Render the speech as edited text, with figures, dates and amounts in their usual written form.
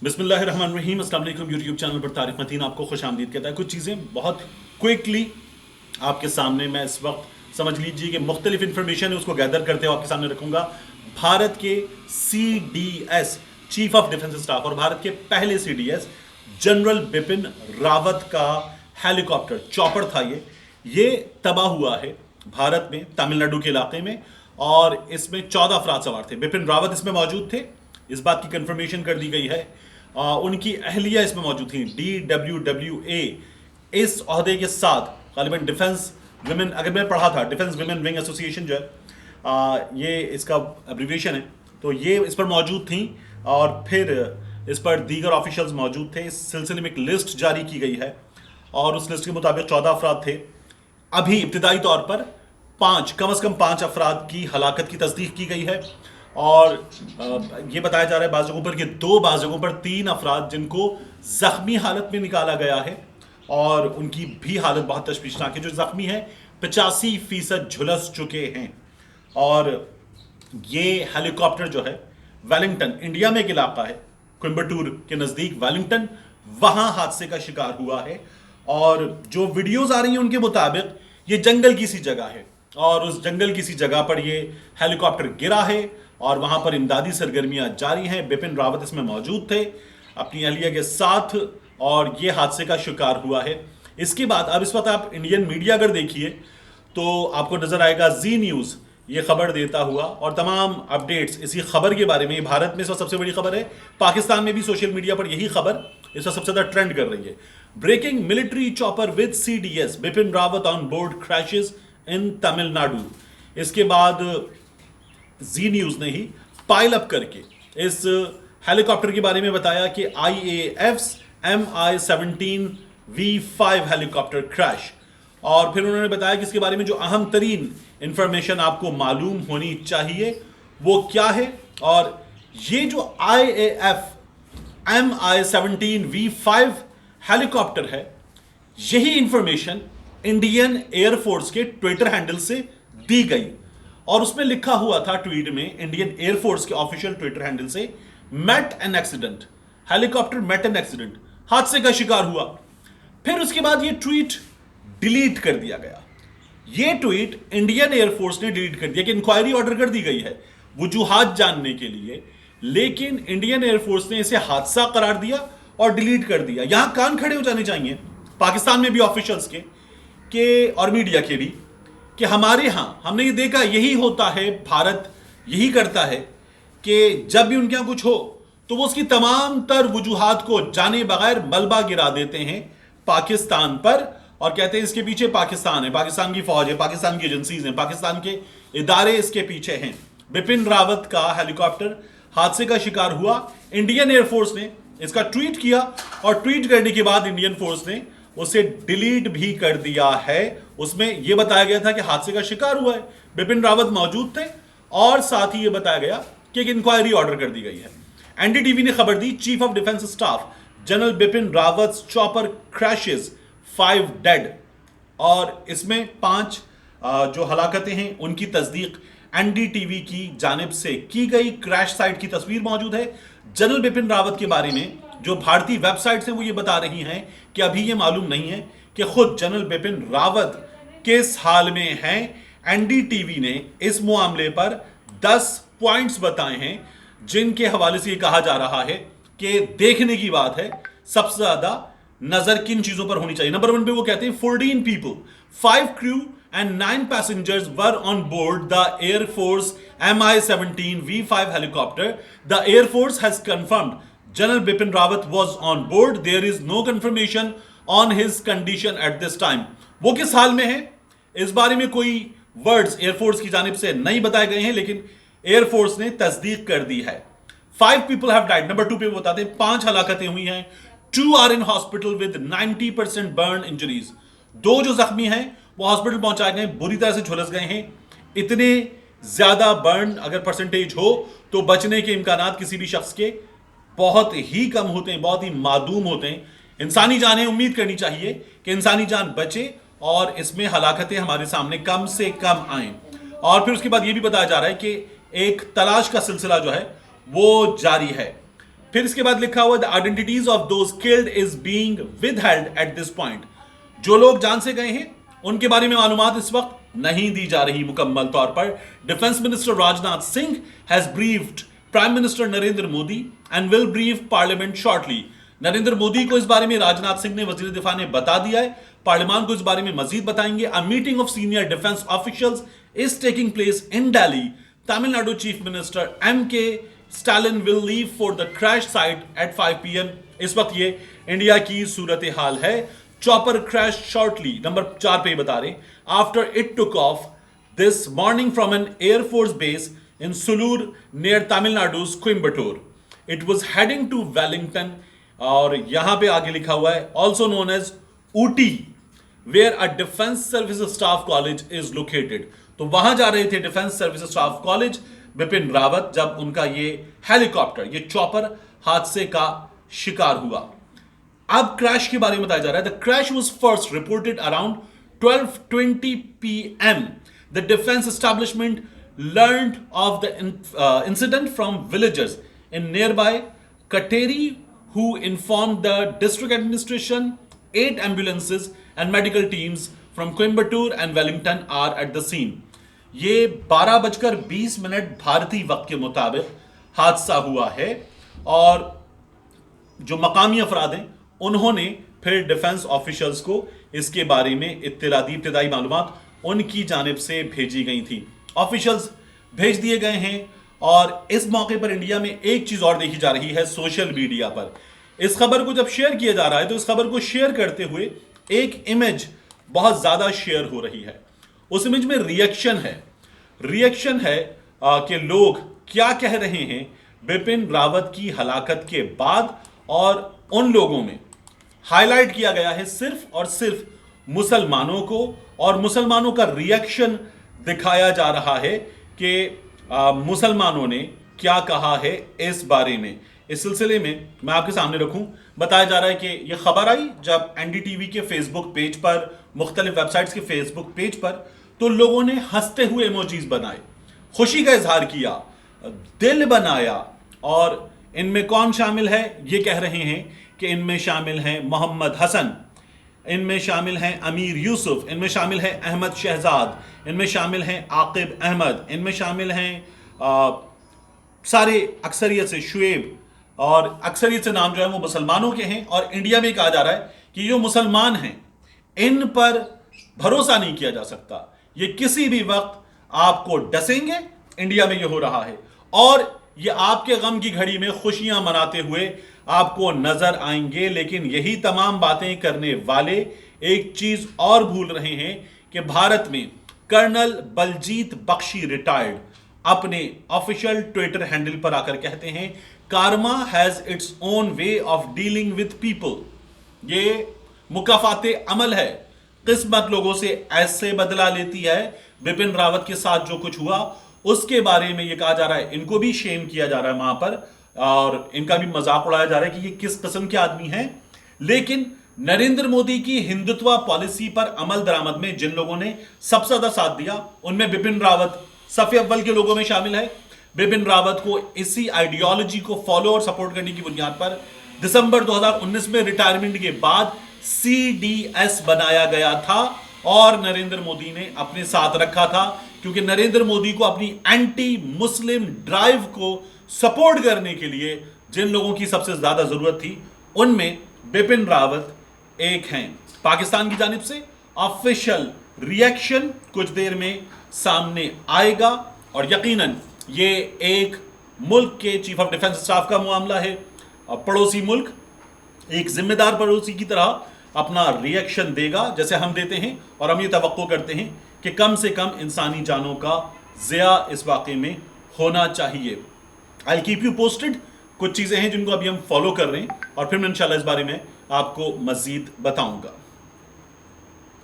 बिस्मिल्लाहिर्रहमानिर्रहीम। अस्सलाम वालेकुम। यूट्यूब चैनल पर तारिक मतीन आपको खुश आमदीद कहता है। कुछ चीज़ें बहुत क्विकली आपके सामने मैं इस वक्त समझ लीजिए कि मुख्तलिफ इंफॉर्मेशन है उसको गैदर करते हुए आपके सामने रखूंगा। भारत के CDS chief of defence staff और भारत के पहले CDS जनरल बिपिन रावत का हेलीकॉप्टर चॉपर था। ये तबाह हुआ है भारत में, तमिलनाडु के इलाके में, और इसमें 14 अफराद सवार थे। बिपिन रावत इसमें मौजूद थे, इस बात की कंफर्मेशन कर दी गई है। उनकी अहलिया इसमें मौजूद थी। DWWA इस ओहदे के साथ गालिबन डिफेंस विमेन, अगर मैं पढ़ा था डिफेंस विमेन विंग एसोसिएशन जो है, ये इसका एब्रिविएशन है, तो ये इस पर मौजूद थी। और फिर इस पर दीगर ऑफिशियल्स मौजूद थे। इस सिलसिले में एक लिस्ट जारी की गई है और उस लिस्ट के मुताबिक 14 अफराद थे। अभी इब्तिदाई तौर पर कम से कम 5 अफराद की हलाकत की तस्दीक की गई है। और ये बताया जा रहा है बाज़ जगहों पर कि 2, बाज़ जगहों पर 3 अफराद जिनको ज़ख्मी हालत में निकाला गया है और उनकी भी हालत बहुत तशवीशनाक है। जो ज़ख्मी है 85% झुलस चुके हैं। और ये हेलीकॉप्टर जो है वेलिंगटन, इंडिया में एक इलाका है कोयम्बटूर के नज़दीक वेलिंगटन, वहाँ हादसे का शिकार हुआ है। और जो वीडियोज़ आ रही हैं उनके मुताबिक ये जंगल की सी जगह है और उस जंगल की सी जगह पर ये हेलीकॉप्टर गिरा है और वहां पर इमदादी सरगर्मियां जारी हैं। बिपिन रावत इसमें मौजूद थे अपनी अहलिया के साथ और ये हादसे का शिकार हुआ है। इसके बाद अब इस वक्त आप इंडियन मीडिया अगर देखिए तो आपको नजर आएगा जी न्यूज़ ये खबर देता हुआ, और तमाम अपडेट्स इसी खबर के बारे में। भारत में इस वक्त सबसे बड़ी खबर है, पाकिस्तान में भी सोशल मीडिया पर यही खबर इस वक्त सबसे ज्यादा ट्रेंड कर रही है। Breaking military chopper with CDS Bipin Rawat on board crashes in Tamil Nadu. इसके बाद जी न्यूज़ ने ही पाइल अप करके इस हेलीकॉप्टर के बारे में बताया कि IAF's MI-17 V5 helicopter crash. और फिर उन्होंने बताया कि इसके बारे में जो अहम तरीन इंफॉर्मेशन आपको मालूम होनी चाहिए वो क्या है। और ये जो IAF MI-17 V5 हेलीकॉप्टर है, यही इंफॉर्मेशन इंडियन एयरफोर्स के ट्विटर हैंडल से दी गई और उसमें लिखा हुआ था ट्वीट में, इंडियन एयरफोर्स के ऑफिशियल ट्विटर हैंडल से, met an accident, helicopter met an accident, हादसे का शिकार हुआ। फिर उसके बाद ये ट्वीट डिलीट कर दिया गया। ये ट्वीट इंडियन एयरफोर्स ने डिलीट कर दिया कि इंक्वायरी ऑर्डर कर दी गई है वजूहात जानने के लिए, लेकिन इंडियन एयरफोर्स ने इसे हादसा करार दिया और डिलीट कर दिया। यहां कान खड़े हो जाने चाहिए पाकिस्तान में भी ऑफिशियल्स के और मीडिया के भी कि हमारे यहां हमने ये देखा, यही होता है, भारत यही करता है कि जब भी उनके यहां कुछ हो तो वो उसकी तमाम तर वजूहात को जाने बगैर मलबा गिरा देते हैं पाकिस्तान पर और कहते हैं इसके पीछे पाकिस्तान है, पाकिस्तान की फौज है, पाकिस्तान की एजेंसीज हैं, पाकिस्तान के इदारे इसके पीछे हैं। बिपिन रावत का हेलीकॉप्टर हादसे का शिकार हुआ। इंडियन एयरफोर्स ने इसका ट्वीट किया और ट्वीट करने के बाद इंडियन फोर्स ने उसे डिलीट भी कर दिया है। उसमें यह बताया गया था कि हादसे का शिकार हुआ है, बिपिन रावत मौजूद थे और साथ ही यह बताया गया कि एक इंक्वायरी ऑर्डर कर दी गई है। NDTV ने खबर दी, chief of defence staff general Bipin Rawat chopper crashes 5 dead. और इसमें 5 जो हलाकतें हैं उनकी तस्दीक NDTV की जानिब से की गई। क्रैश साइट की तस्वीर मौजूद है। जनरल बिपिन रावत के बारे में जो भारतीय वेबसाइट्स हैं वो ये बता रही हैं कि अभी ये मालूम नहीं है कि खुद जनरल बिपिन रावत किस हाल में हैं। NDTV ने इस मामले पर 10 पॉइंट्स बताए हैं जिनके हवाले से ये कहा जा रहा है कि देखने की बात है सबसे ज्यादा नजर किन चीजों पर होनी चाहिए। नंबर 1 पे वो कहते हैं 14 people, 5 crew and 9 passengers were on board the Air Force MI-17 V5 helicopter. The Air Force has confirmed General Bipin Rawat was on board. There is no confirmation on his condition at this time. वो किस हाल में है इस बारे में कोई words air force की जानिब से नहीं बताए गए हैं, लेकिन एयरफोर्स ने तस्दीक कर दी है। 5 people have died. नंबर 2 पे वो बताते हैं 5 हलाकतें हुई हैं। 2 are in hospital with 90% burn injuries. 2 जो जख्मी हैं वो हॉस्पिटल पहुंचाए गए, बुरी तरह से झुलस गए हैं। इतने ज्यादा बर्न अगर परसेंटेज हो तो बचने के इम्कानात किसी भी शख्स के बहुत ही कम होते हैं, बहुत ही मादूम होते हैं। इंसानी जानें, उम्मीद करनी चाहिए कि इंसानी जान बचे और इसमें हलाकतें हमारे सामने कम से कम आए। और फिर उसके बाद यह भी बताया जा रहा है कि एक तलाश का सिलसिला जो है वो जारी है। फिर इसके बाद लिखा हुआ the identities of those killed is being withheld at this point. जो लोग जान से गए हैं उनके बारे में मालूमात इस वक्त नहीं दी जा रही मुकम्मल तौर पर। Defence minister Rajnath Singh has briefed prime minister Narendra Modi and will brief parliament shortly. Narendra Modi को इस बारे में राजनाथ सिंह ने, वजीर दिफा ने बता दिया है, पार्लियामान को इस बारे में मजीद बताएंगे। A meeting of senior defence officials is taking place in Delhi. Tamil Nadu chief minister M K. Stalin will leave for the crash site at 5 PM। इस वक्त ये इंडिया की सूरत हाल है। चॉपर क्रैश शॉर्टली, नंबर 4 पे बता रहे, after it took off this morning from an air force base in Sulur near Tamil Nadu's Coimbatore. It was heading to Wellington, और यहां पे आगे लिखा हुआ है also known as Ooty, where a defence service staff college is located. तो वहां जा रहे थे defence service staff college Bipin Rawat, जब उनका ये हेलीकॉप्टर, ये चॉपर हादसे का शिकार हुआ। अब क्रैश के बारे में बताया जा रहा है। The crash was first reported around 12:20 PM। The defence establishment learned of the incident from villagers in nearby Kateri, who informed the district administration. 8 ambulances and medical teams from Coimbatore and Wellington are at the scene. ये 12:20 भारतीय वक्त के मुताबिक हादसा हुआ है, और जो मकामी अफराद हैं उन्होंने फिर डिफेंस ऑफिशियल्स को इसके बारे में इत्तला दी। इब्तदाई मालूमात उनकी जानिब से भेजी गई थी, ऑफिशियल्स भेज दिए गए हैं। और इस मौके पर इंडिया में एक चीज और देखी जा रही है सोशल मीडिया पर। इस खबर को जब शेयर किया जा रहा है तो इस खबर को शेयर करते हुए एक इमेज बहुत ज्यादा शेयर हो रही है। उस इमेज में रिएक्शन है कि लोग क्या कह रहे हैं बिपिन रावत की हलाकत के बाद, और उन लोगों में हाईलाइट किया गया है सिर्फ और सिर्फ मुसलमानों को, और मुसलमानों का रिएक्शन दिखाया जा रहा है कि मुसलमानों ने क्या कहा है इस बारे में। इस सिलसिले में मैं आपके सामने रखूं, बताया जा रहा है कि यह खबर आई जब एनडीटीवी के फेसबुक पेज पर, मुख्तलिफ वेबसाइट्स के फेसबुक पेज पर, तो लोगों ने हंसते हुए इमोजीज बनाए, खुशी का इजहार किया, दिल बनाया। और इनमें कौन शामिल है? ये कह रहे हैं कि इनमें शामिल हैं मोहम्मद हसन, इनमें शामिल हैं अमीर यूसुफ, इनमें शामिल है अहमद शहजाद, इनमें शामिल हैं आकिब अहमद, इनमें शामिल हैं सारे अक्सरियत से शुएब, और अक्सरियत से नाम जो है वो मुसलमानों के हैं। और इंडिया में कहा जा रहा है कि ये मुसलमान हैं, इन पर भरोसा नहीं किया जा सकता, ये किसी भी वक्त आपको डसेंगे। इंडिया में ये हो रहा है, और ये आपके गम की घड़ी में खुशियां मनाते हुए आपको नजर आएंगे। लेकिन यही तमाम बातें करने वाले एक चीज और भूल रहे हैं कि भारत में कर्नल बलजीत बख्शी रिटायर्ड अपने ऑफिशियल ट्विटर हैंडल पर आकर कहते हैं, Karma has its own way of dealing with people. ये मुकाफाते अमल है, किस्मत लोगों से ऐसे बदला लेती है। बिपिन रावत के साथ जो कुछ हुआ उसके बारे में यह कहा जा रहा है, इनको भी शेम किया जा रहा है वहां पर, और इनका भी मजाक उड़ाया जा रहा है कि ये किस किस्म के आदमी हैं। लेकिन नरेंद्र मोदी की हिंदुत्व पॉलिसी पर अमल दरामद में जिन लोगों ने सबसे ज्यादा साथ दिया, उनमें बिपिन रावत सफ़े अव्वल के लोगों में शामिल है। बिपिन रावत को इसी आइडियोलॉजी को फॉलो और सपोर्ट करने की बुनियाद पर दिसंबर 2019 में रिटायरमेंट के बाद CDS बनाया गया था, और नरेंद्र मोदी ने अपने साथ रखा था, क्योंकि नरेंद्र मोदी को अपनी एंटी मुस्लिम ड्राइव को सपोर्ट करने के लिए जिन लोगों की सबसे ज्यादा जरूरत थी, उनमें बिपिन रावत एक हैं। पाकिस्तान की जानिब से ऑफिशियल रिएक्शन कुछ देर में सामने आएगा, और यकीनन ये एक मुल्क के चीफ ऑफ डिफेंस स्टाफ का मामला है, और पड़ोसी मुल्क एक जिम्मेदार पड़ोसी की तरह अपना रिएक्शन देगा जैसे हम देते हैं, और हम ये तवक्को करते हैं कि कम से कम इंसानी जानों का ज़िया इस वाक़े में होना चाहिए। I keep you posted. कुछ चीज़ें हैं जिनको अभी हम फॉलो कर रहे हैं, और फिर मैं इंशाल्लाह इस बारे में आपको मज़ीद बताऊंगा।